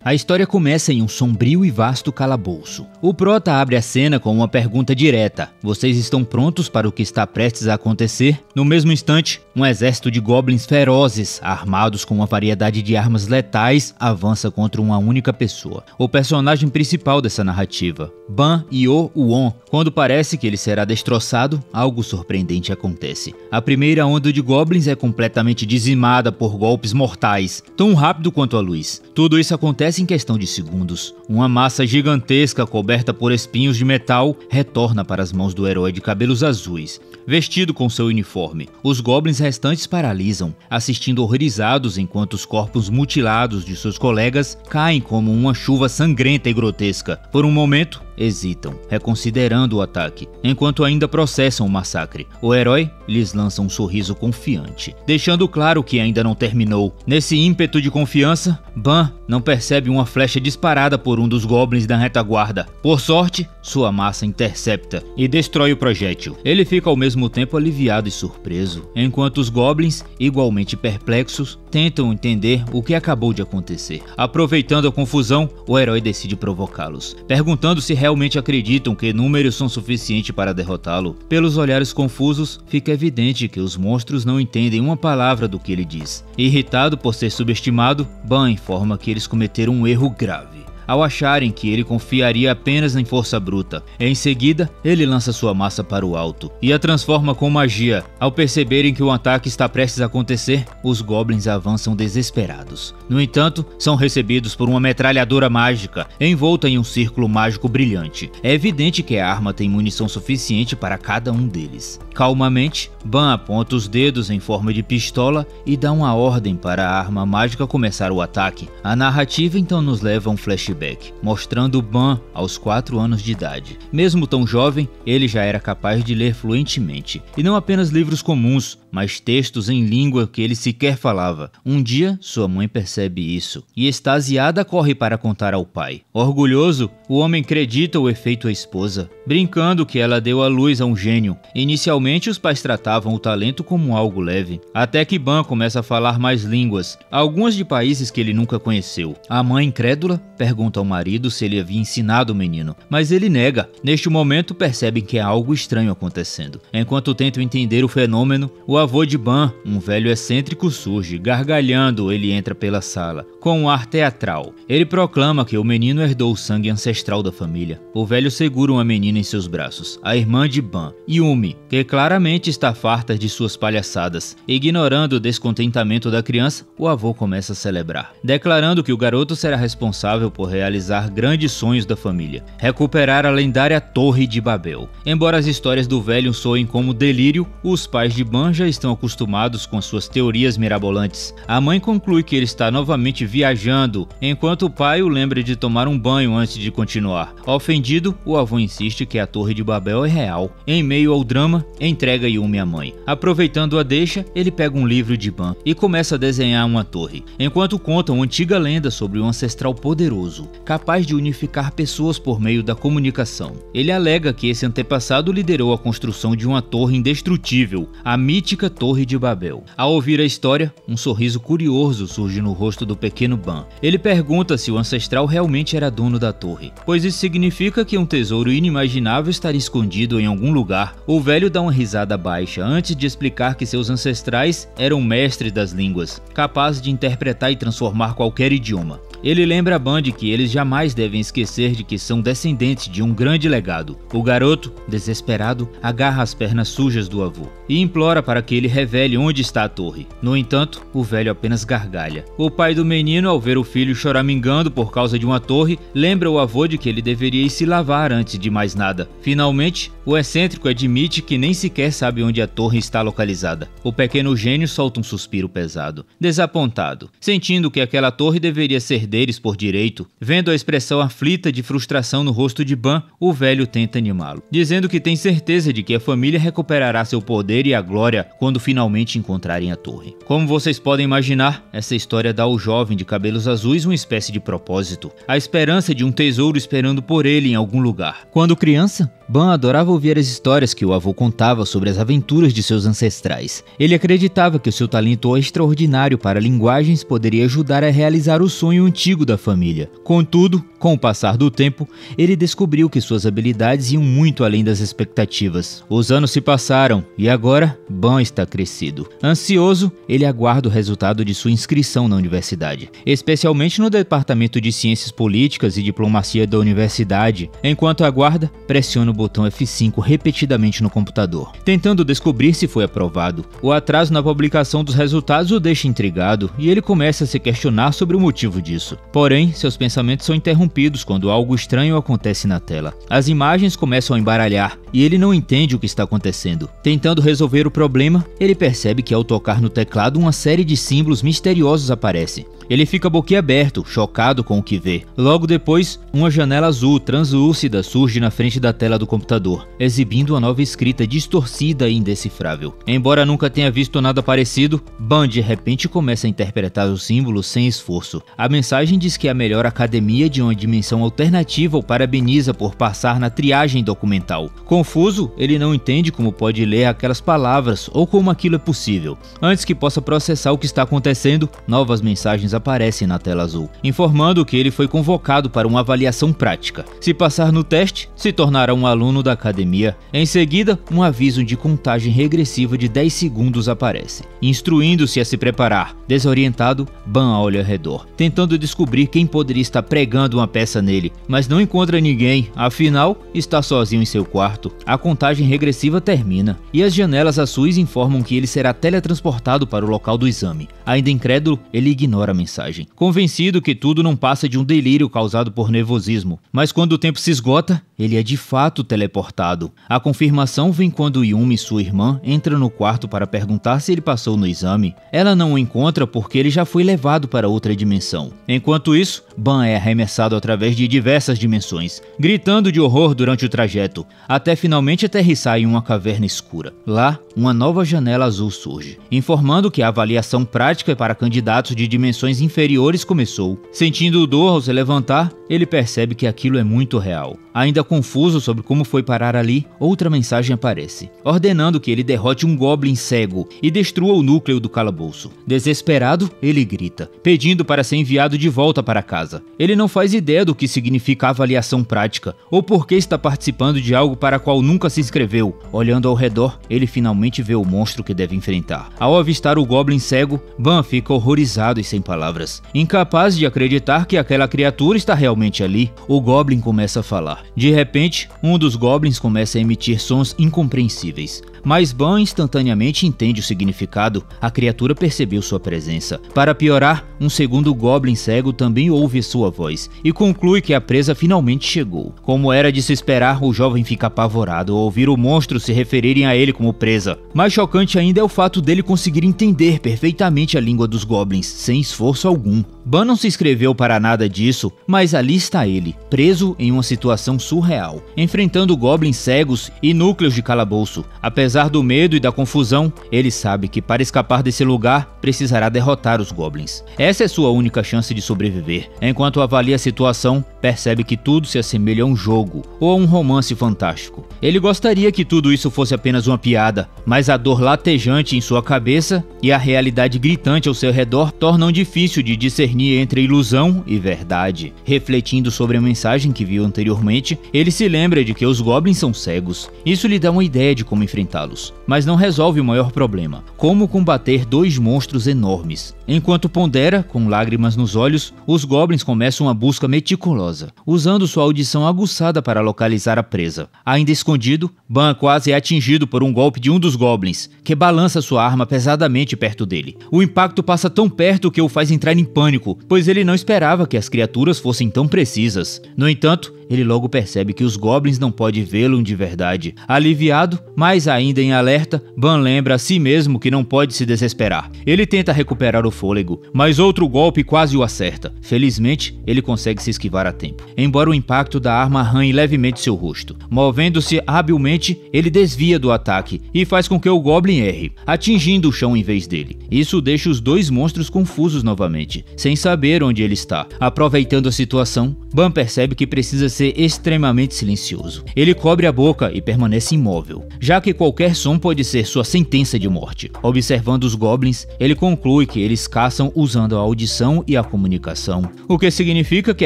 A história começa em um sombrio e vasto calabouço. O prota abre a cena com uma pergunta direta: vocês estão prontos para o que está prestes a acontecer? No mesmo instante, um exército de goblins ferozes, armados com uma variedade de armas letais, avança contra uma única pessoa, o personagem principal dessa narrativa, Ban Yo-won. Quando parece que ele será destroçado, algo surpreendente acontece. A primeira onda de goblins é completamente dizimada por golpes mortais, tão rápido quanto a luz. Tudo isso acontece em questão de segundos. Uma massa gigantesca coberta por espinhos de metal retorna para as mãos do herói de cabelos azuis, vestido com seu uniforme. Os goblins restantes paralisam, assistindo horrorizados enquanto os corpos mutilados de seus colegas caem como uma chuva sangrenta e grotesca. Por um momento, hesitam, reconsiderando o ataque, enquanto ainda processam o massacre. O herói lhes lança um sorriso confiante, deixando claro que ainda não terminou. Nesse ímpeto de confiança, Ban não percebe uma flecha disparada por um dos goblins da retaguarda. Por sorte, sua massa intercepta e destrói o projétil. Ele fica ao mesmo tempo aliviado e surpreso, enquanto os goblins, igualmente perplexos, tentam entender o que acabou de acontecer. Aproveitando a confusão, o herói decide provocá-los, perguntando se realmente acreditam que números são suficientes para derrotá-lo. Pelos olhares confusos, fica evidente que os monstros não entendem uma palavra do que ele diz. Irritado por ser subestimado, Ban informa que eles cometeram um erro grave ao acharem que ele confiaria apenas em força bruta. Em seguida, ele lança sua massa para o alto e a transforma com magia. Ao perceberem que o ataque está prestes a acontecer, os goblins avançam desesperados. No entanto, são recebidos por uma metralhadora mágica, envolta em um círculo mágico brilhante. É evidente que a arma tem munição suficiente para cada um deles. Calmamente, Ban aponta os dedos em forma de pistola e dá uma ordem para a arma mágica começar o ataque. A narrativa então nos leva a um flashback, mostrando Ban aos 4 anos de idade. Mesmo tão jovem, ele já era capaz de ler fluentemente, e não apenas livros comuns, mas textos em língua que ele sequer falava. Um dia, sua mãe percebe isso, e extasiada corre para contar ao pai. Orgulhoso, o homem acredita o efeito à esposa, brincando que ela deu à luz a um gênio. Inicialmente, os pais tratavam o talento como algo leve, até que Ban começa a falar mais línguas, algumas de países que ele nunca conheceu. A mãe, incrédula, pergunta ao marido se ele havia ensinado o menino, mas ele nega. Neste momento, percebem que há algo estranho acontecendo. Enquanto tentam entender o fenômeno, o avô de Ban, um velho excêntrico, surge. Gargalhando, ele entra pela sala, com um ar teatral. Ele proclama que o menino herdou o sangue ancestral da família. O velho segura uma menina em seus braços, a irmã de Ban, Yumi, que claramente está farta de suas palhaçadas. Ignorando o descontentamento da criança, o avô começa a celebrar, declarando que o garoto será responsável por realizar grandes sonhos da família, recuperar a lendária Torre de Babel. Embora as histórias do velho soem como delírio, os pais de Ban já estão acostumados com suas teorias mirabolantes. A mãe conclui que ele está novamente viajando, enquanto o pai o lembra de tomar um banho antes de continuar. Ofendido, o avô insiste que a Torre de Babel é real. Em meio ao drama, entrega Yumi à mãe. Aproveitando a deixa, ele pega um livro de Ban e começa a desenhar uma torre, enquanto conta uma antiga lenda sobre um ancestral poderoso, capaz de unificar pessoas por meio da comunicação. Ele alega que esse antepassado liderou a construção de uma torre indestrutível, a mítica Torre de Babel. Ao ouvir a história, um sorriso curioso surge no rosto do pequeno Ban. Ele pergunta se o ancestral realmente era dono da torre, pois isso significa que um tesouro inimaginável estaria escondido em algum lugar. O velho dá uma risada baixa antes de explicar que seus ancestrais eram mestres das línguas, capazes de interpretar e transformar qualquer idioma. Ele lembra a Ban de que eles jamais devem esquecer de que são descendentes de um grande legado. O garoto, desesperado, agarra as pernas sujas do avô e implora para que ele revele onde está a torre. No entanto, o velho apenas gargalha. O pai do menino, ao ver o filho choramingando por causa de uma torre, lembra o avô de que ele deveria ir se lavar antes de mais nada. Finalmente, o excêntrico admite que nem sequer sabe onde a torre está localizada. O pequeno gênio solta um suspiro pesado, desapontado, sentindo que aquela torre deveria ser deles por direito. Vendo a expressão aflita de frustração no rosto de Ban, o velho tenta animá-lo, dizendo que tem certeza de que a família recuperará seu poder e a glória quando finalmente encontrarem a torre. Como vocês podem imaginar, essa história dá ao jovem de cabelos azuis uma espécie de propósito, a esperança de um tesouro esperando por ele em algum lugar. Quando criança, Ban adorava ouvir as histórias que o avô contava sobre as aventuras de seus ancestrais. Ele acreditava que o seu talento extraordinário para linguagens poderia ajudar a realizar o sonho antigo antigo da família. Contudo, com o passar do tempo, ele descobriu que suas habilidades iam muito além das expectativas. Os anos se passaram e agora Ban está crescido. Ansioso, ele aguarda o resultado de sua inscrição na universidade, especialmente no departamento de Ciências Políticas e Diplomacia da universidade. Enquanto aguarda, pressiona o botão F5 repetidamente no computador, tentando descobrir se foi aprovado. O atraso na publicação dos resultados o deixa intrigado e ele começa a se questionar sobre o motivo disso. Porém, seus pensamentos são interrompidos quando algo estranho acontece na tela. As imagens começam a embaralhar e ele não entende o que está acontecendo. Tentando resolver o problema, ele percebe que ao tocar no teclado uma série de símbolos misteriosos aparece. Ele fica boquiaberto, chocado com o que vê. Logo depois, uma janela azul translúcida surge na frente da tela do computador, exibindo uma nova escrita distorcida e indecifrável. Embora nunca tenha visto nada parecido, Ban de repente começa a interpretar os símbolos sem esforço. A mensagem diz que a melhor academia de uma dimensão alternativa o parabeniza por passar na triagem documental. Confuso, ele não entende como pode ler aquelas palavras ou como aquilo é possível. Antes que possa processar o que está acontecendo, novas mensagens aparecem na tela azul, informando que ele foi convocado para uma avaliação prática. Se passar no teste, se tornará um aluno da academia. Em seguida, um aviso de contagem regressiva de 10 segundos aparece, instruindo-se a se preparar. Desorientado, Ban olha ao redor, tentando descobrir quem poderia estar pregando uma peça nele, mas não encontra ninguém, afinal, está sozinho em seu quarto. A contagem regressiva termina, e as janelas azuis informam que ele será teletransportado para o local do exame. Ainda incrédulo, ele ignora a mensagem, convencido que tudo não passa de um delírio causado por nervosismo. Mas quando o tempo se esgota, ele é de fato teleportado. A confirmação vem quando Yumi, sua irmã, entra no quarto para perguntar se ele passou no exame. Ela não o encontra porque ele já foi levado para outra dimensão. Enquanto isso, Ban é arremessado através de diversas dimensões, gritando de horror durante o trajeto, até finalmente aterrissar em uma caverna escura. Lá, uma nova janela azul surge, informando que a avaliação prática para candidatos de dimensões inferiores começou. Sentindo dor ao se levantar, ele percebe que aquilo é muito real. Ainda confuso sobre como foi parar ali, outra mensagem aparece, ordenando que ele derrote um goblin cego e destrua o núcleo do calabouço. Desesperado, ele grita, pedindo para ser enviado de volta para casa. Ele não faz ideia do que significa avaliação prática, ou por que está participando de algo para qual nunca se inscreveu. Olhando ao redor, ele finalmente vê o monstro que deve enfrentar. Ao avistar o goblin cego, Ban fica horrorizado e sem palavras. Incapaz de acreditar que aquela criatura está realmente ali, o goblin começa a falar. De repente, um dos goblins começa a emitir sons incompreensíveis. Mas Ban instantaneamente entende o significado. A criatura percebeu sua presença. Para piorar, um segundo goblin cego também ouve sua voz e conclui que a presa finalmente chegou. Como era de se esperar, o jovem fica apavorado ao ouvir o monstro se referirem a ele como presa. Mais chocante ainda é o fato dele conseguir entender perfeitamente a língua dos goblins, sem esforço algum. Ban não se inscreveu para nada disso, mas ali está ele, preso em uma situação surreal, enfrentando goblins cegos e núcleos de calabouço. Apesar do medo e da confusão, ele sabe que para escapar desse lugar, precisará derrotar os goblins. Essa é sua única chance de sobreviver. Enquanto avalia a situação, percebe que tudo se assemelha a um jogo ou a um romance fantástico. Ele gostaria que tudo isso fosse apenas uma piada, mas a dor latejante em sua cabeça e a realidade gritante ao seu redor tornam difícil de discernir entre ilusão e verdade. Refletindo sobre a mensagem que viu anteriormente, ele se lembra de que os goblins são cegos. Isso lhe dá uma ideia de como enfrentá-los, mas não resolve o maior problema: como combater dois monstros enormes. Enquanto pondera, com lágrimas nos olhos, os goblins começam uma busca meticulosa, usando sua audição aguçada para localizar a presa. Ainda escondido, Ban quase é atingido por um golpe de um dos goblins, que balança sua arma pesadamente perto dele. O impacto passa tão perto que o faz entrar em pânico, pois ele não esperava que as criaturas fossem tão precisas. No entanto, ele logo percebe que os goblins não podem vê-lo de verdade. Aliviado, mas ainda em alerta, Ban lembra a si mesmo que não pode se desesperar. Ele tenta recuperar o fôlego, mas outro golpe quase o acerta. Felizmente, ele consegue se esquivar a tempo, embora o impacto da arma arranhe levemente seu rosto. Movendo-se habilmente, ele desvia do ataque e faz com que o goblin erre, atingindo o chão em vez dele. Isso deixa os dois monstros confusos novamente, sem saber onde ele está. Aproveitando a situação, Ban percebe que precisa ser extremamente silencioso. Ele cobre a boca e permanece imóvel, já que qualquer som pode ser sua sentença de morte. Observando os goblins, ele conclui que eles caçam usando a audição e a comunicação, o que significa que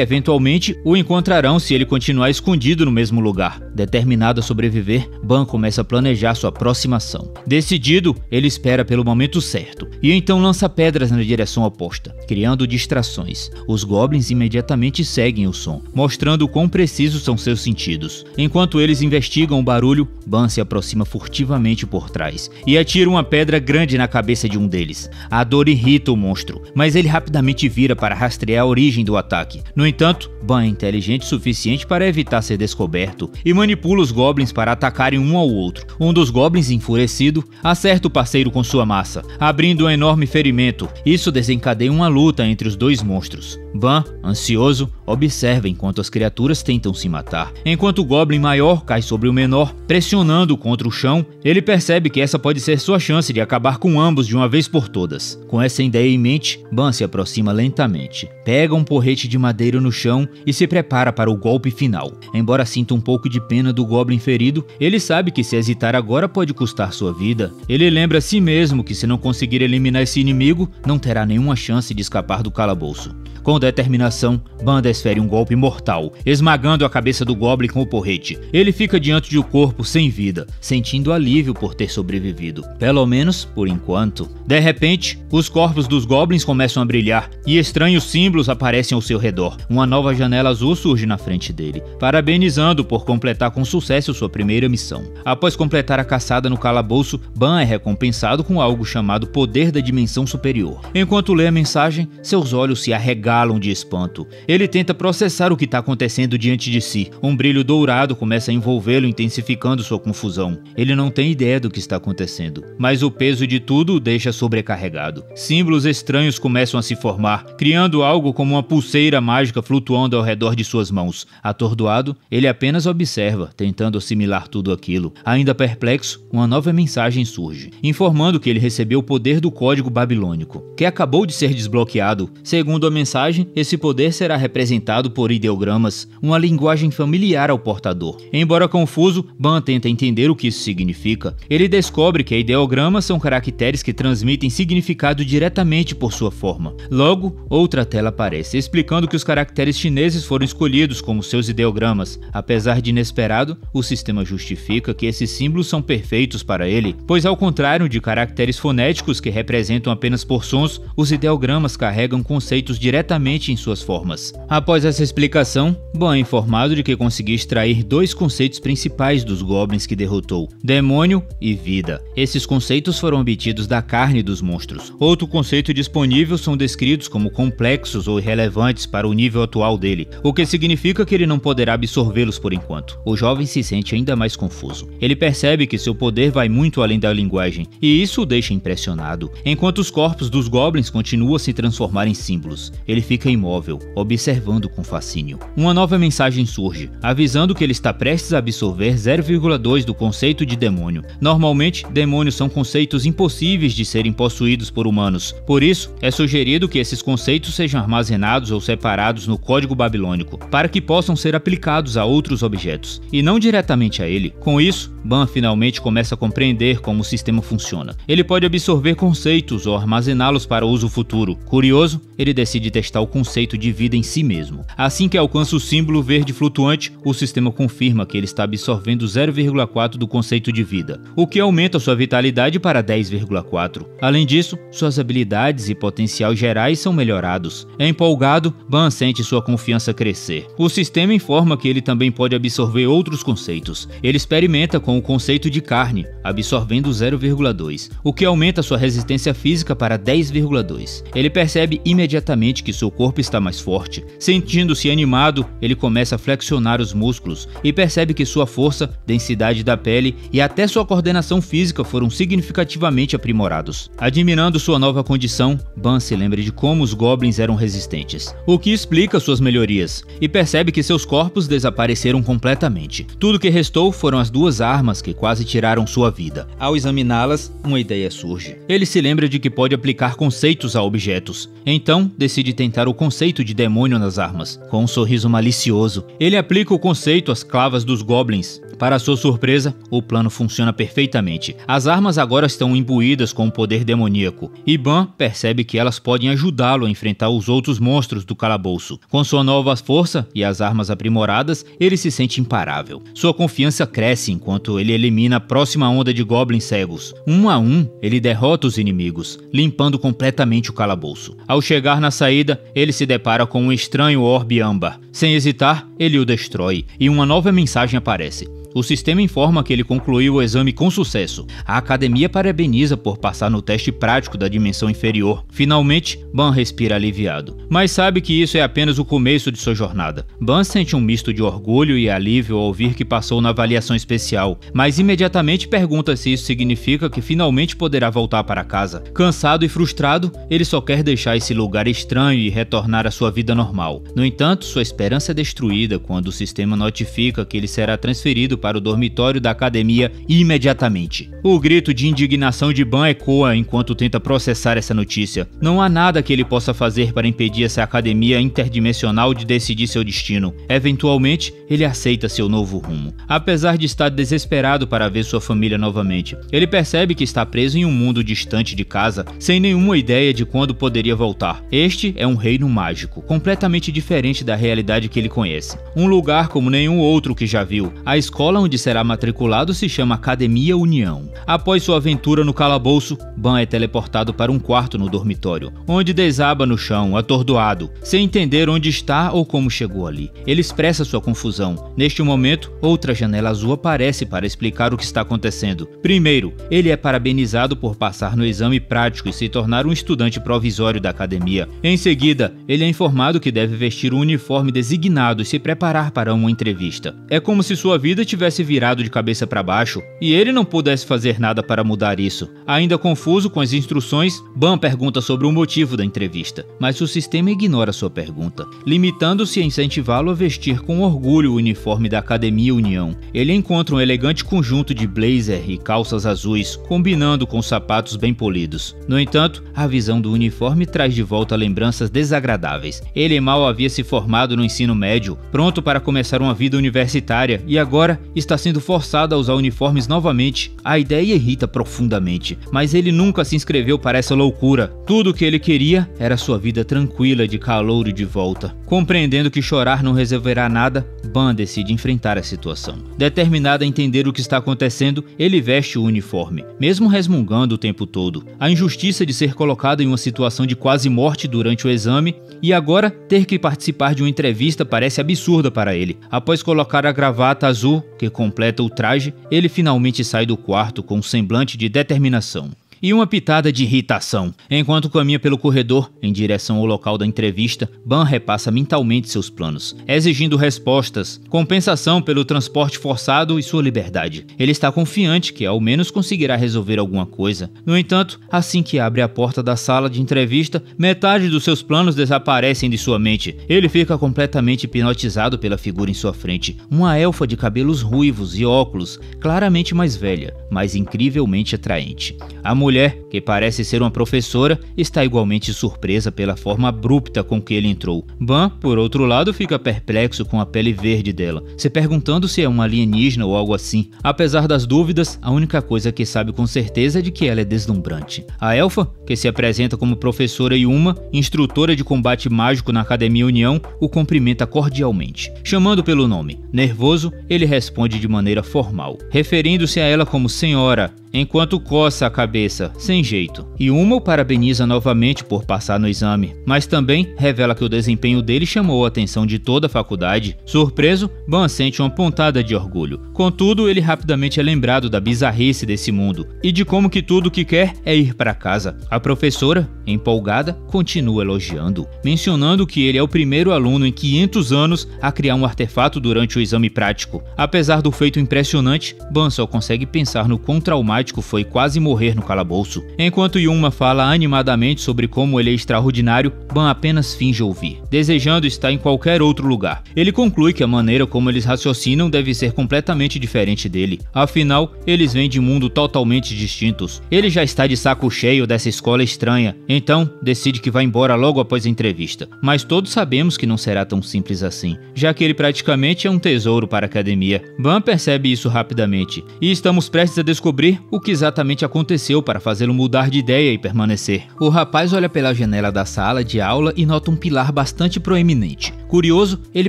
eventualmente o encontrarão se ele continuar escondido no mesmo lugar. Determinado a sobreviver, Ban começa a planejar sua aproximação. Decidido, ele espera pelo momento certo e então lança pedras na direção oposta, criando distrações. Os goblins imediatamente seguem o som, mostrando o quão precisos são seus sentidos. Enquanto eles investigam o barulho, Ban se aproxima furtivamente por trás e atira uma pedra grande na cabeça de um deles. A dor irrita o monstro, mas ele rapidamente vira para rastrear a origem do ataque. No entanto, Ban é inteligente o suficiente para evitar ser descoberto e manipula os goblins para atacarem um ao outro. Um dos goblins, enfurecido, acerta o parceiro com sua massa, abrindo um enorme ferimento. Isso desencadeia uma luta entre os dois monstros. Ban, ansioso, observa enquanto as criaturas tentam se matar. Enquanto o goblin maior cai sobre o menor, pressionando contra o chão, ele percebe que essa pode ser sua chance de acabar com ambos de uma vez por todas. Com essa ideia em mente, Ban se aproxima lentamente, pega um porrete de madeira no chão e se prepara para o golpe final. Embora sinta um pouco de pena do goblin ferido, ele sabe que se hesitar agora pode custar sua vida. Ele lembra a si mesmo que se não conseguir eliminar esse inimigo, não terá nenhuma chance de escapar do calabouço. Com determinação, Ban desfere um golpe mortal, esmagando a cabeça do goblin com o porrete. Ele fica diante de um corpo sem vida, sentindo alívio por ter sobrevivido. Pelo menos, por enquanto. De repente, os corpos dos goblins começam a brilhar e estranhos símbolos aparecem ao seu redor. Uma nova janela azul surge na frente dele, parabenizando por completar com sucesso sua primeira missão. Após completar a caçada no calabouço, Ban é recompensado com algo chamado Poder da Dimensão Superior. Enquanto lê a mensagem, seus olhos se arregalam de espanto. Ele tenta processar o que está acontecendo diante de si. Um brilho dourado começa a envolvê-lo, intensificando sua confusão. Ele não tem ideia do que está acontecendo, mas o peso de tudo o deixa sobrecarregado. Símbolos estranhos começam a se formar, criando algo como uma pulseira mágica flutuando ao redor de suas mãos. Atordoado, ele apenas observa, tentando assimilar tudo aquilo. Ainda perplexo, uma nova mensagem surge, informando que ele recebeu o poder do código babilônico, que acabou de ser desbloqueado. Segundo a mensagem, esse poder será representado por ideogramas, uma linguagem familiar ao portador. Embora confuso, Ban tenta entender o que isso significa. Ele descobre que ideogramas são caracteres que transmitem significado diretamente por sua forma. Logo, outra tela aparece, explicando que os caracteres chineses foram escolhidos como seus ideogramas. Apesar de inesperado, o sistema justifica que esses símbolos são perfeitos para ele, pois ao contrário de caracteres fonéticos que representam apenas por sons, os ideogramas carregam conceitos diretamente em suas formas. Após essa explicação, Ban é informado de que conseguiu extrair dois conceitos principais dos goblins que derrotou: demônio e vida. Esses conceitos foram obtidos da carne dos monstros. Outro conceito disponível são descritos como complexos ou irrelevantes para o nível atual dele, o que significa que ele não poderá absorvê-los por enquanto. O jovem se sente ainda mais confuso. Ele percebe que seu poder vai muito além da linguagem, e isso o deixa impressionado. Enquanto os corpos dos goblins continuam a se transformar em símbolos, ele fica imóvel, observando com fascínio. Uma nova mensagem surge, avisando que ele está prestes a absorver 0,2 do conceito de demônio. Normalmente, demônios são conceitos impossíveis de serem possuídos por humanos. Por isso, é sugerido que esses conceitos sejam armazenados ou separados no código babilônico, para que possam ser aplicados a outros objetos, e não diretamente a ele. Com isso, Ban finalmente começa a compreender como o sistema funciona. Ele pode absorver conceitos ou armazená-los para uso futuro. Curioso, ele decide testar o conceito de vida em si mesmo. Assim que alcança o símbolo verde flutuante, o sistema confirma que ele está absorvendo 0,4 do conceito de vida, o que aumenta sua vitalidade para 10,4. Além disso, suas habilidades e potencial gerais são melhorados. Empolgado, Ban sente sua confiança crescer. O sistema informa que ele também pode absorver outros conceitos. Ele experimenta com o conceito de carne, absorvendo 0,2, o que aumenta sua resistência física para 10,2. Ele percebe imediatamente que seu corpo está mais forte. Sentindo-se animado, ele começa a flexionar os músculos e percebe que sua força, densidade da pele e até sua coordenação física foram significativamente aprimorados. Admirando sua nova condição, Ban se lembra de como os goblins eram resistentes, o que explica suas melhorias, e percebe que seus corpos desapareceram completamente. Tudo que restou foram as duas armas que quase tiraram sua vida. Ao examiná-las, uma ideia surge. Ele se lembra de que pode aplicar conceitos a objetos. Então, decide tentar o conceito de demônio nas armas. Com um sorriso malicioso, ele aplica o conceito às clavas dos goblins. Para sua surpresa, o plano funciona perfeitamente. As armas agora estão imbuídas com um poder demoníaco, e Ban percebe que elas podem ajudá-lo a enfrentar os outros monstros do calabouço. Com sua nova força e as armas aprimoradas, ele se sente imparável. Sua confiança cresce enquanto ele elimina a próxima onda de goblins cegos. Um a um, ele derrota os inimigos, limpando completamente o calabouço. Ao chegar na saída, ele se depara com um estranho orbe âmbar. Sem hesitar, ele o destrói e uma nova mensagem aparece. O sistema informa que ele concluiu o exame com sucesso. A academia parabeniza por passar no teste prático da dimensão inferior. Finalmente, Ban respira aliviado. Mas sabe que isso é apenas o começo de sua jornada. Ban sente um misto de orgulho e alívio ao ouvir que passou na avaliação especial, mas imediatamente pergunta se isso significa que finalmente poderá voltar para casa. Cansado e frustrado, ele só quer deixar esse lugar estranho e retornar à sua vida normal. No entanto, sua esperança é destruída quando o sistema notifica que ele será transferido para o dormitório da academia imediatamente. O grito de indignação de Ban ecoa enquanto tenta processar essa notícia. Não há nada que ele possa fazer para impedir essa academia interdimensional de decidir seu destino. Eventualmente, ele aceita seu novo rumo. Apesar de estar desesperado para ver sua família novamente, ele percebe que está preso em um mundo distante de casa, sem nenhuma ideia de quando poderia voltar. Este é um reino mágico, completamente diferente da realidade que ele conhece. Um lugar como nenhum outro que já viu. A escola onde será matriculado se chama Academia União. Após sua aventura no calabouço, Ban é teleportado para um quarto no dormitório, onde desaba no chão, atordoado, sem entender onde está ou como chegou ali. Ele expressa sua confusão. Neste momento, outra janela azul aparece para explicar o que está acontecendo. Primeiro, ele é parabenizado por passar no exame prático e se tornar um estudante provisório da academia. Em seguida, ele é informado que deve vestir um uniforme designado e se preparar para uma entrevista. É como se sua vida tivesse virado de cabeça para baixo e ele não pudesse fazer nada para mudar isso. Ainda confuso com as instruções, Ban pergunta sobre o motivo da entrevista, mas o sistema ignora sua pergunta, limitando-se a incentivá-lo a vestir com orgulho o uniforme da Academia União. Ele encontra um elegante conjunto de blazer e calças azuis, combinando com sapatos bem polidos. No entanto, a visão do uniforme traz de volta lembranças desagradáveis. Ele mal havia se formado no ensino médio, pronto para começar uma vida universitária, e agora está sendo forçado a usar uniformes novamente. A ideia irrita profundamente, mas ele nunca se inscreveu para essa loucura. Tudo o que ele queria era sua vida tranquila de calouro de volta. Compreendendo que chorar não resolverá nada, Ban decide enfrentar a situação. Determinado a entender o que está acontecendo, ele veste o uniforme, mesmo resmungando o tempo todo. A injustiça de ser colocado em uma situação de quase morte durante o exame e agora ter que participar de uma entrevista parece absurda para ele. Após colocar a gravata azul que completa o traje, ele finalmente sai do quarto com um semblante de determinação e uma pitada de irritação. Enquanto caminha pelo corredor em direção ao local da entrevista, Ban repassa mentalmente seus planos, exigindo respostas, compensação pelo transporte forçado e sua liberdade. Ele está confiante que ao menos conseguirá resolver alguma coisa. No entanto, assim que abre a porta da sala de entrevista, metade dos seus planos desaparecem de sua mente. Ele fica completamente hipnotizado pela figura em sua frente, uma elfa de cabelos ruivos e óculos, claramente mais velha, mas incrivelmente atraente. A mulher, que parece ser uma professora, está igualmente surpresa pela forma abrupta com que ele entrou. Ban, por outro lado, fica perplexo com a pele verde dela, se perguntando se é uma alienígena ou algo assim. Apesar das dúvidas, a única coisa que sabe com certeza é de que ela é deslumbrante. A elfa, que se apresenta como professora Yuma, instrutora de combate mágico na Academia União, o cumprimenta cordialmente. Chamando pelo nome. Nervoso, ele responde de maneira formal, referindo-se a ela como senhora, enquanto coça a cabeça, sem jeito. Yuma o parabeniza novamente por passar no exame, mas também revela que o desempenho dele chamou a atenção de toda a faculdade. Surpreso, Ban sente uma pontada de orgulho. Contudo, ele rapidamente é lembrado da bizarrice desse mundo e de como que tudo o que quer é ir para casa. A professora, empolgada, continua elogiando, mencionando que ele é o primeiro aluno em 500 anos a criar um artefato durante o exame prático. Apesar do feito impressionante, Ban só consegue pensar no quão traumático foi quase morrer no calabouço. Enquanto Yuma fala animadamente sobre como ele é extraordinário, Ban apenas finge ouvir, desejando estar em qualquer outro lugar. Ele conclui que a maneira como eles raciocinam deve ser completamente diferente dele. Afinal, eles vêm de mundos totalmente distintos. Ele já está de saco cheio dessa escola estranha, então decide que vai embora logo após a entrevista. Mas todos sabemos que não será tão simples assim, já que ele praticamente é um tesouro para a academia. Ban percebe isso rapidamente, e estamos prestes a descobrir o que exatamente aconteceu para fazê-lo mudar de ideia e permanecer. O rapaz olha pela janela da sala de aula e nota um pilar bastante proeminente. Curioso, ele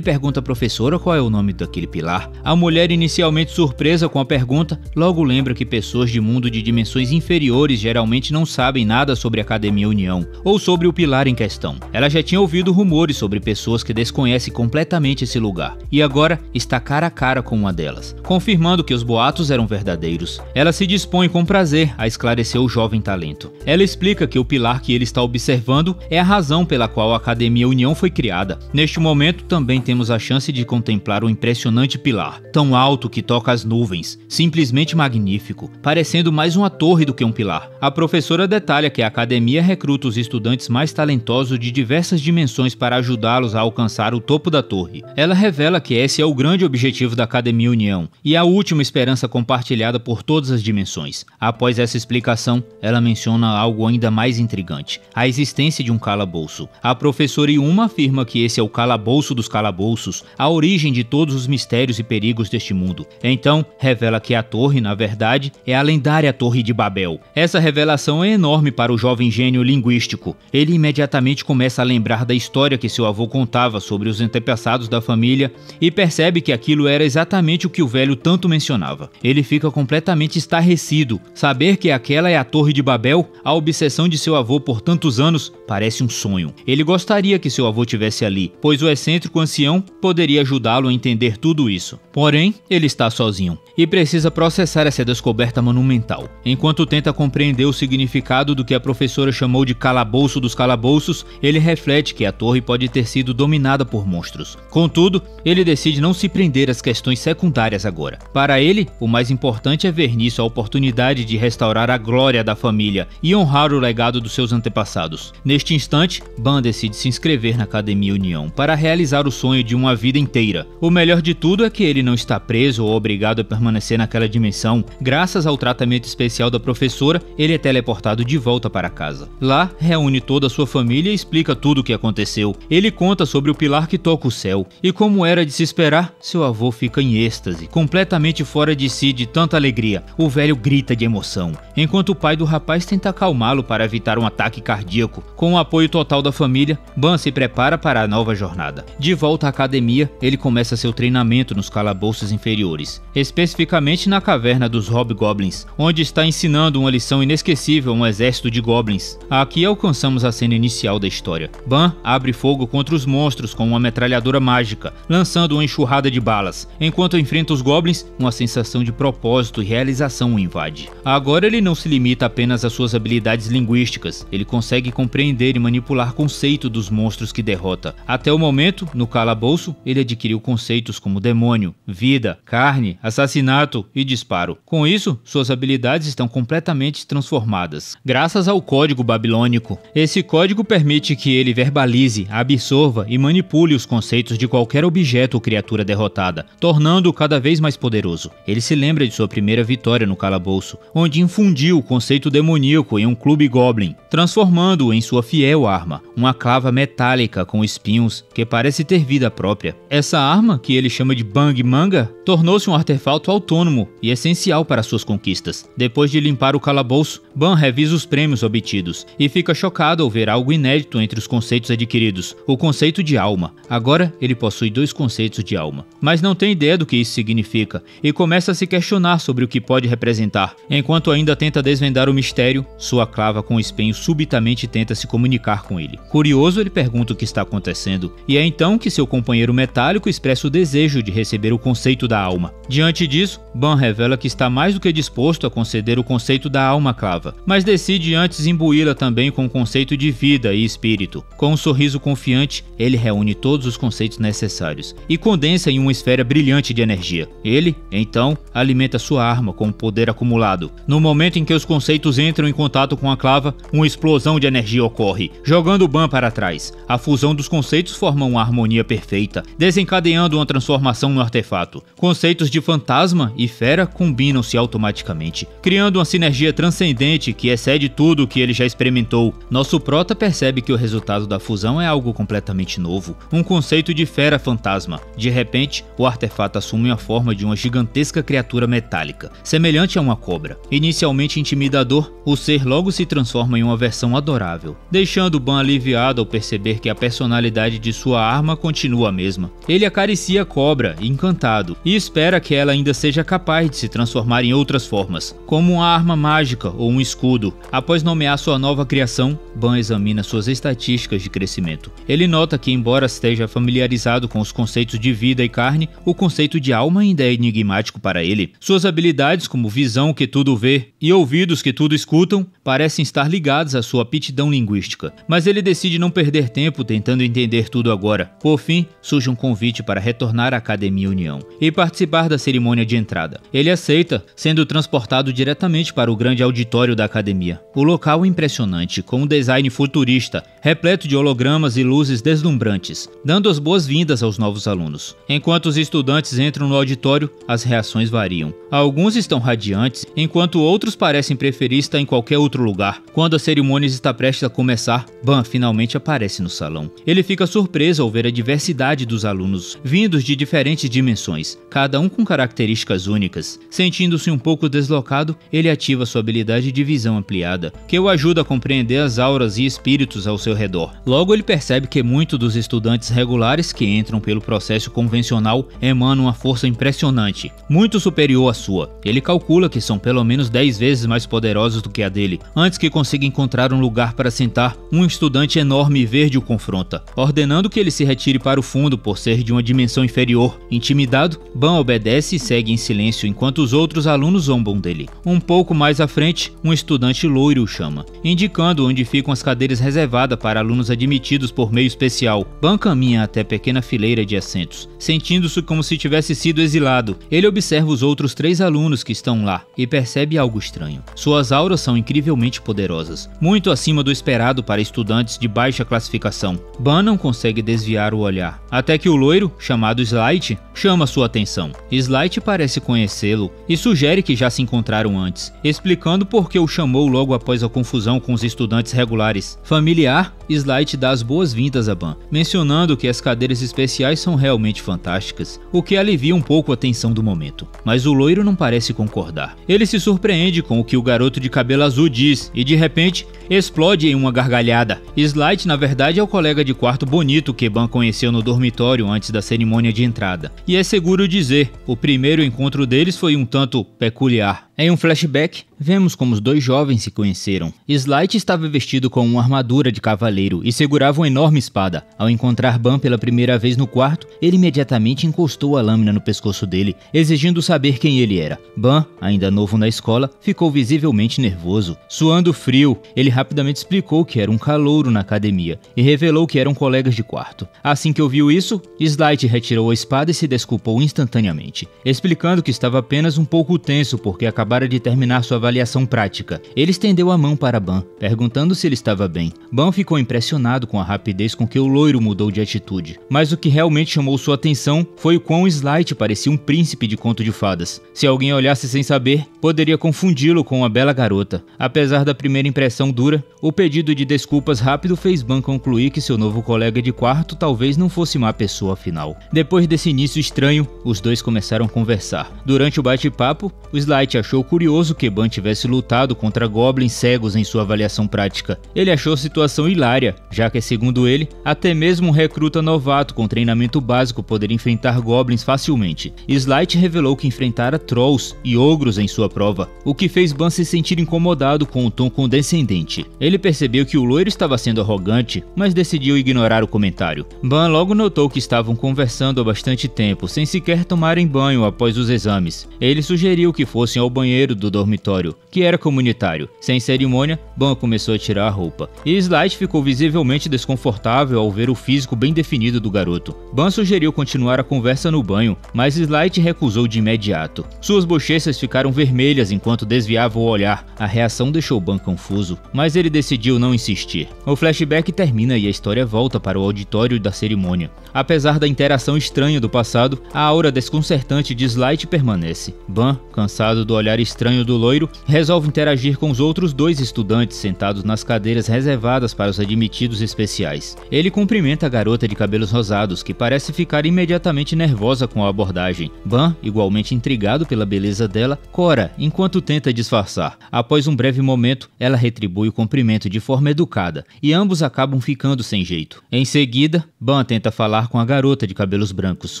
pergunta à professora qual é o nome daquele pilar. A mulher, inicialmente surpresa com a pergunta, logo lembra que pessoas de mundo de dimensões inferiores geralmente não sabem nada sobre a Academia União, ou sobre o pilar em questão. Ela já tinha ouvido rumores sobre pessoas que desconhecem completamente esse lugar, e agora está cara a cara com uma delas, confirmando que os boatos eram verdadeiros. Ela se dispõe com prazer a esclarecer o jovem talento. Ela explica que o pilar que ele está observando é a razão pela qual a Academia União foi criada. Neste momento, também temos a chance de contemplar o impressionante pilar, tão alto que toca as nuvens, simplesmente magnífico, parecendo mais uma torre do que um pilar. A professora detalha que a academia recruta os estudantes mais talentosos de diversas dimensões para ajudá-los a alcançar o topo da torre. Ela revela que esse é o grande objetivo da Academia União e a última esperança compartilhada por todas as dimensões. Após essa explicação, ela menciona algo ainda mais intrigante: a existência de um calabouço. A professora Yuma afirma que esse é o calabouço dos calabouços, a origem de todos os mistérios e perigos deste mundo. Então, revela que a torre, na verdade, é a lendária Torre de Babel. Essa revelação é enorme para o jovem gênio linguístico. Ele imediatamente começa a lembrar da história que seu avô contava sobre os antepassados da família e percebe que aquilo era exatamente o que o velho tanto mencionava. Ele fica completamente estarrecido. Saber que aquela é a Torre de Babel, a obsessão de seu avô por tantos anos, parece um sonho. Ele gostaria que seu avô tivesse ali, pois o excêntrico ancião poderia ajudá-lo a entender tudo isso. Porém, ele está sozinho e precisa processar essa descoberta monumental. Enquanto tenta compreender o significado do que a professora chamou de calabouço dos calabouços, ele reflete que a torre pode ter sido dominada por monstros. Contudo, ele decide não se prender às questões secundárias agora. Para ele, o mais importante é ver nisso a oportunidade de restaurar a glória da família e honrar o legado dos seus antepassados. Neste instante, Ban decide se inscrever na Academia União para realizar o sonho de uma vida inteira. O melhor de tudo é que ele não está preso ou obrigado a permanecer naquela dimensão. Graças ao tratamento especial da professora, ele é teleportado de volta para casa. Lá, reúne toda a sua família e explica tudo o que aconteceu. Ele conta sobre o pilar que toca o céu, e como era de se esperar, seu avô fica em êxtase, completamente fora de si de tanta alegria. O velho grita de emoção, enquanto o pai do rapaz tenta acalmá-lo para evitar um ataque cardíaco. Com o apoio total da família, Ban se prepara para a nova jornada. De volta à academia, ele começa seu treinamento nos calabouços inferiores, especificamente na caverna dos Hobgoblins, onde está ensinando uma lição inesquecível a um exército de goblins. Aqui alcançamos a cena inicial da história. Ban abre fogo contra os monstros com uma metralhadora mágica, lançando uma enxurrada de balas. Enquanto enfrenta os goblins, uma sensação de propósito e realização o invade. Agora ele não se limita apenas às suas habilidades linguísticas, ele consegue compreender e manipular conceitos dos monstros que derrota. Até o momento, no calabouço, ele adquiriu conceitos como demônio, vida, carne, assassinato e disparo. Com isso, suas habilidades estão completamente transformadas, graças ao código babilônico. Esse código permite que ele verbalize, absorva e manipule os conceitos de qualquer objeto ou criatura derrotada, tornando-o cada vez mais poderoso. Ele se lembra de sua primeira vitória no calabouço, onde infundiu o conceito demoníaco em um clube goblin, transformando-o em sua fiel arma, uma clava metálica com espinhos que parece ter vida própria. Essa arma, que ele chama de Bang Manga, tornou-se um artefato autônomo e essencial para suas conquistas. Depois de limpar o calabouço, Ban revisa os prêmios obtidos e fica chocado ao ver algo inédito entre os conceitos adquiridos: o conceito de alma. Agora ele possui 2 conceitos de alma, mas não tem ideia do que isso significa e começa a se questionar sobre o que pode representar. Enquanto ainda tenta desvendar o mistério, sua clava com espinho subitamente tenta se comunicar com ele. Curioso, ele pergunta o que está acontecendo, e é então que seu companheiro metálico expressa o desejo de receber o conceito da alma. Diante disso, Ban revela que está mais do que disposto a conceder o conceito da alma à clava, mas decide antes imbuí-la também com o conceito de vida e espírito. Com um sorriso confiante, ele reúne todos os conceitos necessários e condensa em uma esfera brilhante de energia. Ele, então, alimenta sua arma com o poder acumulado. No momento em que os conceitos entram em contato com a clava, uma explosão de energia ocorre, jogando Ban para trás. A fusão dos conceitos forma formam uma harmonia perfeita, desencadeando uma transformação no artefato. Conceitos de fantasma e fera combinam-se automaticamente, criando uma sinergia transcendente que excede tudo o que ele já experimentou. Nosso prota percebe que o resultado da fusão é algo completamente novo, um conceito de fera fantasma. De repente, o artefato assume a forma de uma gigantesca criatura metálica, semelhante a uma cobra. Inicialmente intimidador, o ser logo se transforma em uma versão adorável, deixando Ban aliviado ao perceber que a personalidade de sua arma continua a mesma. Ele acaricia a cobra, encantado, e espera que ela ainda seja capaz de se transformar em outras formas, como uma arma mágica ou um escudo. Após nomear sua nova criação, Ban examina suas estatísticas de crescimento. Ele nota que, embora esteja familiarizado com os conceitos de vida e carne, o conceito de alma ainda é enigmático para ele. Suas habilidades, como visão que tudo vê e ouvidos que tudo escutam, parecem estar ligados à sua aptidão linguística, mas ele decide não perder tempo tentando entender tudo agora. Por fim, surge um convite para retornar à Academia União e participar da cerimônia de entrada. Ele aceita, sendo transportado diretamente para o grande auditório da academia. O local é impressionante, com um design futurista, repleto de hologramas e luzes deslumbrantes, dando as boas-vindas aos novos alunos. Enquanto os estudantes entram no auditório, as reações variam. Alguns estão radiantes, enquanto outros parecem preferir estar em qualquer outro lugar. Quando a cerimônia está prestes a começar, Ban finalmente aparece no salão. Ele fica surpreso ao ver a diversidade dos alunos, vindos de diferentes dimensões, cada um com características únicas. Sentindo-se um pouco deslocado, ele ativa sua habilidade de visão ampliada, que o ajuda a compreender as auras e espíritos ao seu redor. Logo ele percebe que muitos dos estudantes regulares que entram pelo processo convencional emanam uma força impressionante, muito superior à sua. Ele calcula que são pelo menos 10 vezes mais poderosos do que a dele. Antes que consiga encontrar um lugar para sentar, um estudante enorme e verde o confronta, ordenando que ele se retire para o fundo por ser de uma dimensão inferior. Intimidado, Ban obedece e segue em silêncio enquanto os outros alunos zombam dele. Um pouco mais à frente, um estudante loiro o chama, indicando onde ficam as cadeiras reservadas para alunos admitidos por meio especial. Ban caminha até a pequena fileira de assentos, sentindo-se como se tivesse sido exilado. Ele observa os outros 3 alunos que estão lá e percebe algo estranho. Suas auras são incrivelmente poderosas, muito acima do esperado para estudantes de baixa classificação. Ban não consegue desviar o olhar, até que o loiro, chamado Slight, chama sua atenção. Slight parece conhecê-lo e sugere que já se encontraram antes, explicando por que o chamou logo após a confusão com os estudantes regulares. Familiar, Slight dá as boas-vindas a Ban, mencionando que as cadeiras especiais são realmente fantásticas, o que alivia um pouco a tensão do momento. Mas o loiro não parece concordar. Ele se surpreende com o que o garoto de cabelo azul diz e de repente explode em uma gargalhada. Slight na verdade é o colega de quarto bonito que Ban conheceu no dormitório antes da cerimônia de entrada. E é seguro dizer, o primeiro encontro deles foi um tanto peculiar. Em um flashback, vemos como os 2 jovens se conheceram. Slight estava vestido com uma armadura de cavaleiro e segurava uma enorme espada. Ao encontrar Ban pela primeira vez no quarto, ele imediatamente encostou a lâmina no pescoço dele, exigindo saber quem ele era. Ban, ainda novo na escola, ficou visivelmente nervoso. Suando frio, ele rapidamente explicou que era um calouro na academia e revelou que eram colegas de quarto. Assim que ouviu isso, Slight retirou a espada e se desculpou instantaneamente, explicando que estava apenas um pouco tenso porque acabara de terminar sua avaliação prática. Ele estendeu a mão para Ban, perguntando se ele estava bem. Ban ficou impressionado com a rapidez com que o loiro mudou de atitude, mas o que realmente chamou sua atenção foi o quão Slight parecia um príncipe de conto de fadas. Se alguém olhasse sem saber, poderia confundi-lo com uma bela garota. Apesar da primeira impressão dura, o pedido de desculpas rápido fez Ban concluir que seu novo colega de quarto talvez não fosse má pessoa afinal. Depois desse início estranho, os 2 começaram a conversar. Durante o bate-papo, o Slight achou curioso que Ban tivesse lutado contra goblins cegos em sua avaliação prática. Ele achou a situação hilária, já que, segundo ele, até mesmo um recruta novato com treinamento básico poderia enfrentar goblins facilmente. Slight revelou que enfrentara trolls e ogros em sua prova, o que fez Ban se sentir incomodado com o tom condescendente. Ele percebeu que o loiro estava sendo arrogante, mas decidiu ignorar o comentário. Ban logo notou que estavam conversando há bastante tempo, sem sequer tomarem banho após os exames. Ele sugeriu que fossem ao banheiro do dormitório, que era comunitário. Sem cerimônia, Ban começou a tirar a roupa, e Slight ficou visivelmente desconfortável ao ver o físico bem definido do garoto. Ban sugeriu continuar a conversa no banho, mas Slight recusou de imediato. Suas bochechas ficaram vermelhas enquanto desviava o olhar. A reação do deixou Ban confuso, mas ele decidiu não insistir. O flashback termina e a história volta para o auditório da cerimônia. Apesar da interação estranha do passado, a aura desconcertante de Slight permanece. Ban, cansado do olhar estranho do loiro, resolve interagir com os outros dois estudantes sentados nas cadeiras reservadas para os admitidos especiais. Ele cumprimenta a garota de cabelos rosados, que parece ficar imediatamente nervosa com a abordagem. Ban, igualmente intrigado pela beleza dela, cora enquanto tenta disfarçar. Após um breve momento, ela retribui o cumprimento de forma educada, e ambos acabam ficando sem jeito. Em seguida, Ban tenta falar com a garota de cabelos brancos.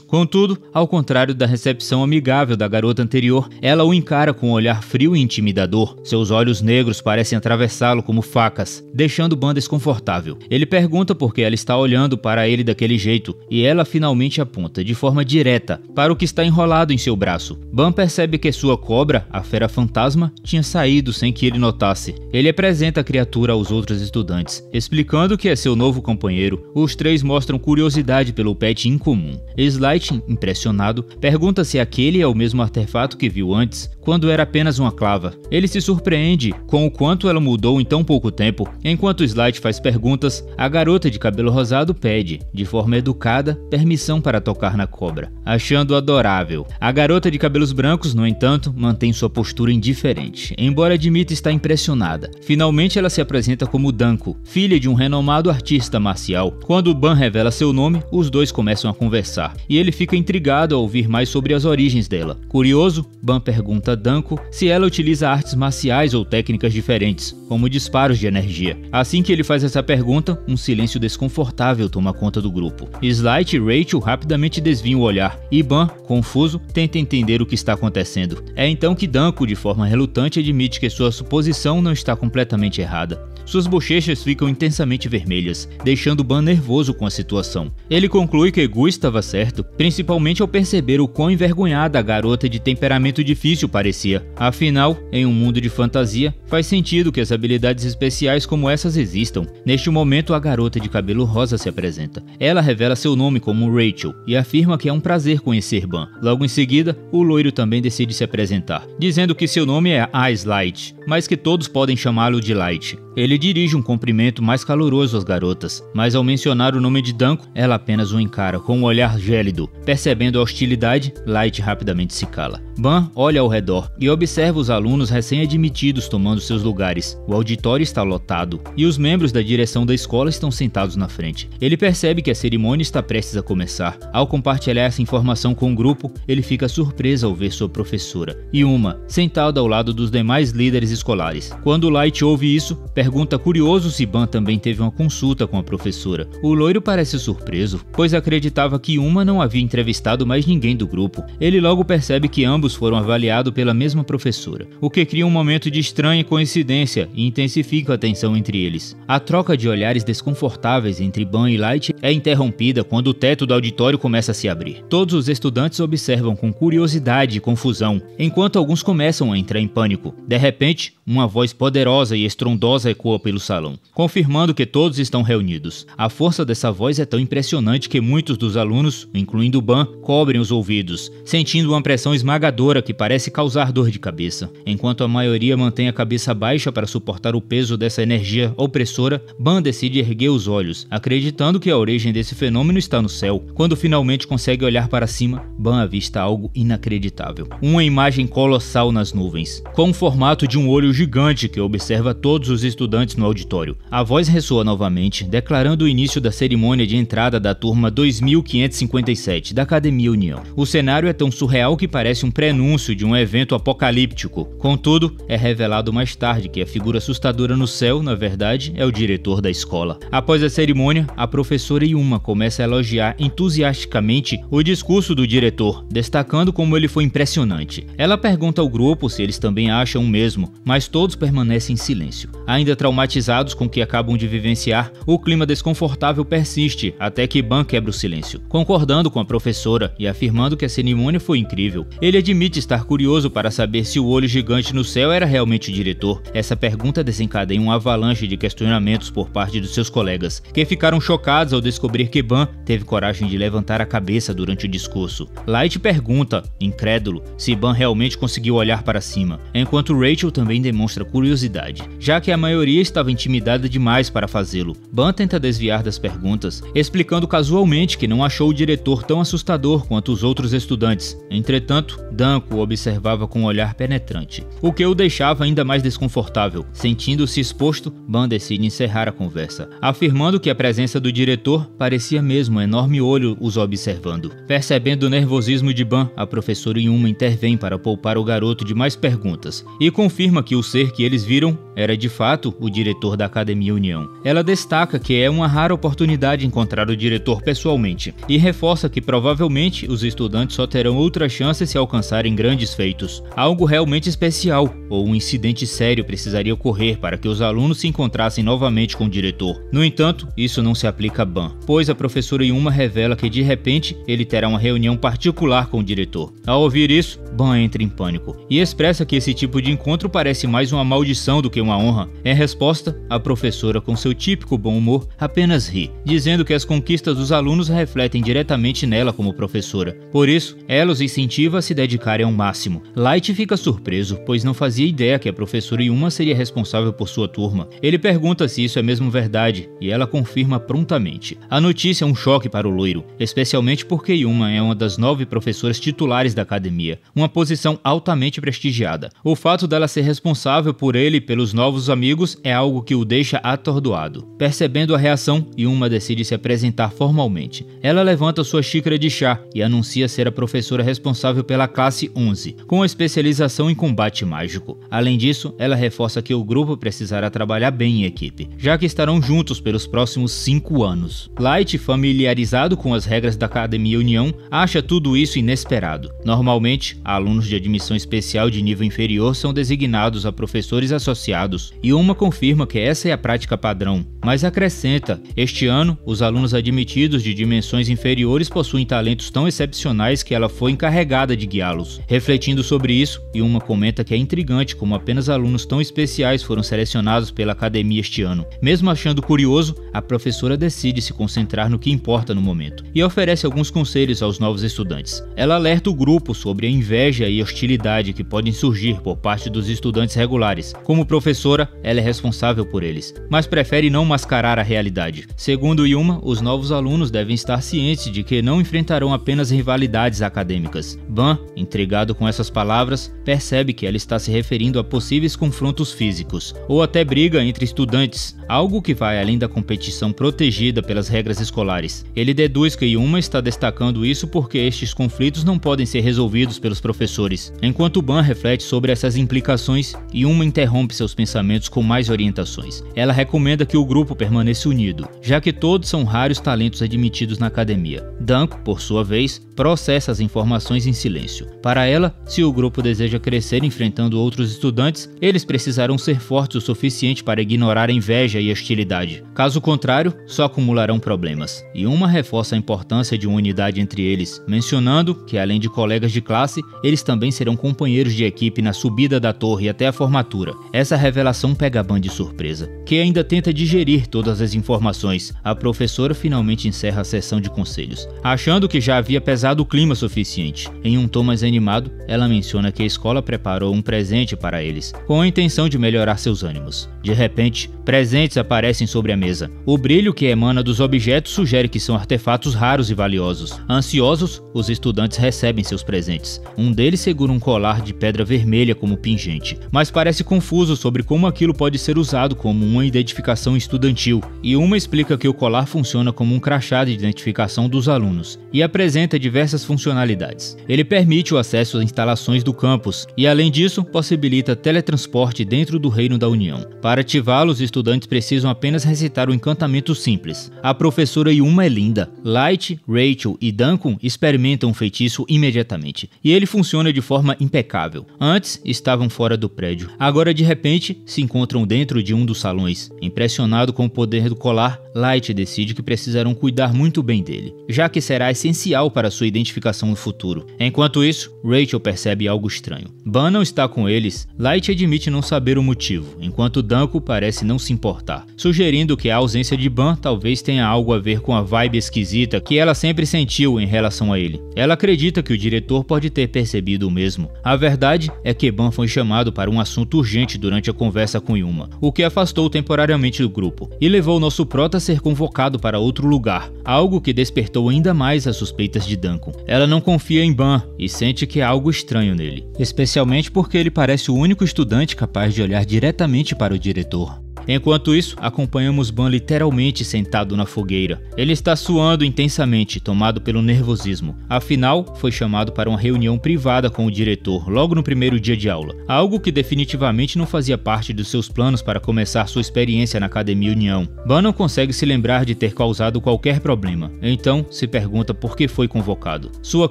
Contudo, ao contrário da recepção amigável da garota anterior, ela o encara com um olhar frio e intimidador. Seus olhos negros parecem atravessá-lo como facas, deixando Ban desconfortável. Ele pergunta por que ela está olhando para ele daquele jeito, e ela finalmente aponta de forma direta para o que está enrolado em seu braço. Ban percebe que sua cobra, a fera fantasma, tinha saído sem que ele notasse. Ele apresenta a criatura aos outros estudantes, explicando que é seu novo companheiro. Os três mostram curiosidade pelo pet incomum. Slight, impressionado, pergunta se aquele é o mesmo artefato que viu antes, quando era apenas uma clava. Ele se surpreende com o quanto ela mudou em tão pouco tempo. Enquanto Slight faz perguntas, a garota de cabelo rosado pede, de forma educada, permissão para tocar na cobra, achando adorável. A garota de cabelos brancos, no entanto, mantém sua postura indiferente, embora admita estar impressionada. Finalmente ela se apresenta como Danko, filha de um renomado artista marcial. Quando Ban revela seu nome, os dois começam a conversar, e ele fica intrigado ao ouvir mais sobre as origens dela. Curioso, Ban pergunta a Danko se ela utiliza artes marciais ou técnicas diferentes, como disparos de energia. Assim que ele faz essa pergunta, um silêncio desconfortável toma conta do grupo. Slight e Rachel rapidamente desviam o olhar, e Ban, confuso, tenta entender o que está acontecendo. É então que Danko, de forma relutante, admite que sua suposição não está completamente errada. Suas bochechas ficam intensamente vermelhas, deixando Ban nervoso com a situação. Ele conclui que Gu estava certo, principalmente ao perceber o quão envergonhada a garota de temperamento difícil parecia. Afinal, em um mundo de fantasia, faz sentido que as habilidades especiais como essas existam. Neste momento, a garota de cabelo rosa se apresenta. Ela revela seu nome como Rachel e afirma que é um prazer conhecer Ban. Logo em seguida, o loiro também decide se apresentar, dizendo que seu nome é Slight, mas que todos podem chamá-lo de Light. Ele dirige um cumprimento mais caloroso às garotas, mas ao mencionar o nome de Danko, ela apenas o encara com um olhar gélido. Percebendo a hostilidade, Light rapidamente se cala. Ban olha ao redor e observa os alunos recém-admitidos tomando seus lugares. O auditório está lotado e os membros da direção da escola estão sentados na frente. Ele percebe que a cerimônia está prestes a começar. Ao compartilhar essa informação com o grupo, ele fica surpreso ao ver sua professora, Yuma, sentada ao lado dos demais líderes escolares. Quando Light ouve isso, pergunta curioso se Ban também teve uma consulta com a professora. O loiro parece surpreso, pois acreditava que Yuma não havia entrevistado mais ninguém do grupo. Ele logo percebe que ambos foram avaliados pela mesma professora, o que cria um momento de estranha coincidência e intensifica a tensão entre eles. A troca de olhares desconfortáveis entre Ban e Light é interrompida quando o teto do auditório começa a se abrir. Todos os estudantes observam com curiosidade e confusão, enquanto alguns começam a entrar em pânico. De repente, uma voz poderosa e estrondosa ecoa pelo salão, confirmando que todos estão reunidos. A força dessa voz é tão impressionante que muitos dos alunos, incluindo Ban, cobrem os ouvidos, sentindo uma pressão esmagadora que parece causar dor de cabeça. Enquanto a maioria mantém a cabeça baixa para suportar o peso dessa energia opressora, Ban decide erguer os olhos, acreditando que a origem desse fenômeno está no céu. Quando finalmente consegue olhar para cima, Ban avista algo inacreditável. Uma imagem colossal nas nuvens, com o formato de um olho gigante que observa todos os estudantes no auditório. A voz ressoa novamente, declarando o início da cerimônia de entrada da turma 2557 da Academia União. O cenário é tão surreal que parece um prenúncio de um evento apocalíptico. Contudo, é revelado mais tarde que a figura assustadora no céu, na verdade, é o diretor da escola. Após a cerimônia, a professora Yuma começa a elogiar entusiasticamente o discurso do diretor, destacando como ele foi impressionante. Ela pergunta ao grupo se eles também acham o mesmo, mas todos permanecem em silêncio. Ainda traumatizados com o que acabam de vivenciar, o clima desconfortável persiste até que Ban quebra o silêncio, concordando com a professora e afirmando que a cerimônia foi incrível. Ele admite estar curioso para saber se o olho gigante no céu era realmente o diretor. Essa pergunta desencadeia uma avalanche de questionamentos por parte dos seus colegas, que ficaram chocados ao descobrir que Ban teve coragem de levantar a cabeça durante o discurso. Light pergunta, incrédulo, se Ban realmente conseguiu olhar para cima, enquanto Rachel também demonstra demonstra curiosidade, já que a maioria estava intimidada demais para fazê-lo. Ban tenta desviar das perguntas, explicando casualmente que não achou o diretor tão assustador quanto os outros estudantes. Entretanto, Danko o observava com um olhar penetrante, o que o deixava ainda mais desconfortável. Sentindo-se exposto, Ban decide encerrar a conversa, afirmando que a presença do diretor parecia mesmo um enorme olho os observando. Percebendo o nervosismo de Ban, a professora Yuma intervém para poupar o garoto de mais perguntas e confirma que o ser que eles viram era de fato o diretor da Academia União. Ela destaca que é uma rara oportunidade encontrar o diretor pessoalmente e reforça que provavelmente os estudantes só terão outra chance se alcançarem grandes feitos. Algo realmente especial ou um incidente sério precisaria ocorrer para que os alunos se encontrassem novamente com o diretor. No entanto, isso não se aplica a Ban, pois a professora Yuma revela que de repente ele terá uma reunião particular com o diretor. Ao ouvir isso, Ban entra em pânico e expressa que esse tipo de encontro parece mais uma maldição do que uma honra. Em resposta, a professora, com seu típico bom humor, apenas ri, dizendo que as conquistas dos alunos refletem diretamente nela como professora. Por isso, ela os incentiva a se dedicarem ao máximo. Light fica surpreso, pois não fazia ideia que a professora Yuma seria responsável por sua turma. Ele pergunta se isso é mesmo verdade, e ela confirma prontamente. A notícia é um choque para o loiro, especialmente porque Yuma é uma das 9 professoras titulares da academia, uma posição altamente prestigiada. O fato dela ser responsável por ele e pelos novos amigos é algo que o deixa atordoado. Percebendo a reação, Yuma decide se apresentar formalmente. Ela levanta sua xícara de chá e anuncia ser a professora responsável pela classe 11, com especialização em combate mágico. Além disso, ela reforça que o grupo precisará trabalhar bem em equipe, já que estarão juntos pelos próximos 5 anos. Light, familiarizado com as regras da Academia União, acha tudo isso inesperado. Normalmente, alunos de admissão especial de nível inferior são designados a professores associados, e Yuma confirma que essa é a prática padrão, mas acrescenta: este ano, os alunos admitidos de dimensões inferiores possuem talentos tão excepcionais que ela foi encarregada de guiá-los. Refletindo sobre isso, Yuma comenta que é intrigante como apenas alunos tão especiais foram selecionados pela academia este ano. Mesmo achando curioso, a professora decide se concentrar no que importa no momento e oferece alguns conselhos aos novos estudantes. Ela alerta o grupo sobre a inveja e hostilidade que podem surgir por parte dos estudantes regulares. Como professora, ela é responsável por eles, mas prefere não mascarar a realidade. Segundo Yuma, os novos alunos devem estar cientes de que não enfrentarão apenas rivalidades acadêmicas. Ban, intrigado com essas palavras, percebe que ela está se referindo a possíveis confrontos físicos, ou até briga entre estudantes, algo que vai além da competição protegida pelas regras escolares. Ele deduz que Yuma está destacando isso porque estes conflitos não podem ser resolvidos pelos professores. Enquanto Ban reflete sobre essas implicações, Yuma interrompe seus pensamentos com mais orientações. Ela recomenda que o grupo permaneça unido, já que todos são raros talentos admitidos na academia. Danko, por sua vez, processa as informações em silêncio. Para ela, se o grupo deseja crescer enfrentando outros estudantes, eles precisarão ser fortes o suficiente para ignorar a inveja e hostilidade. Caso contrário, só acumularão problemas. Yuma reforça a importância de uma unidade entre eles, mencionando que, além de colegas de classe, eles também serão companheiros de equipe na subida da torre até a formatura. Essa revelação pega Ban de surpresa, que ainda tenta digerir todas as informações. A professora finalmente encerra a sessão de conselhos, achando que já havia pesado o clima suficiente. Em um tom mais animado, ela menciona que a escola preparou um presente para eles, com a intenção de melhorar seus ânimos. De repente, presentes aparecem sobre a mesa. O brilho que emana dos objetos sugere que são artefatos raros e valiosos. Ansiosos, os estudantes recebem seus presentes. Um deles segura um colar de pedra vermelha como pingente, mas parece confuso sobre como aquilo pode ser usado como uma identificação estudantil. E uma explica que o colar funciona como um crachá de identificação dos alunos e apresenta diversas funcionalidades. Ele permite o acesso às instalações do campus e, além disso, possibilita teletransporte dentro do Reino da União. Para ativá-lo, os estudantes precisam apenas recitar um encantamento simples. A professora Yuma é linda. Light, Rachel e Duncan experimentam o feitiço imediatamente, e ele funciona de forma impecável. Antes, estavam fora do prédio. Agora, de repente, se encontram dentro de um dos salões. Impressionado com o poder do colar, Light decide que precisarão cuidar muito bem dele, já que será essencial para sua identificação no futuro. Enquanto isso, Rachel percebe algo estranho. Ban não está com eles. Light admite não saber o motivo, enquanto Duncan parece não se importar, sugerindo que a ausência de Ban talvez tenha algo a ver com a vibe esquisita que ela sempre sentiu em relação a ele. Ela acredita que o diretor pode ter percebido o mesmo. A verdade é que Ban foi chamado para um assunto assunto urgente durante a conversa com Yuma, o que afastou temporariamente do grupo e levou nosso prota a ser convocado para outro lugar, algo que despertou ainda mais as suspeitas de Duncan. Ela não confia em Ban e sente que há algo estranho nele, especialmente porque ele parece o único estudante capaz de olhar diretamente para o diretor. Enquanto isso, acompanhamos Ban literalmente sentado na fogueira. Ele está suando intensamente, tomado pelo nervosismo. Afinal, foi chamado para uma reunião privada com o diretor logo no primeiro dia de aula, algo que definitivamente não fazia parte dos seus planos para começar sua experiência na Academia União. Ban não consegue se lembrar de ter causado qualquer problema, então se pergunta por que foi convocado. Sua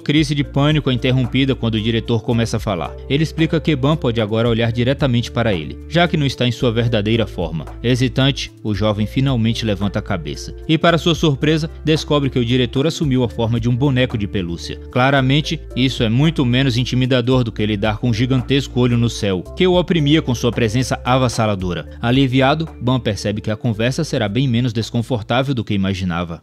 crise de pânico é interrompida quando o diretor começa a falar. Ele explica que Ban pode agora olhar diretamente para ele, já que não está em sua verdadeira forma. Hesitante, o jovem finalmente levanta a cabeça e, para sua surpresa, descobre que o diretor assumiu a forma de um boneco de pelúcia. Claramente, isso é muito menos intimidador do que lidar com um gigantesco olho no céu, que o oprimia com sua presença avassaladora. Aliviado, Ban percebe que a conversa será bem menos desconfortável do que imaginava.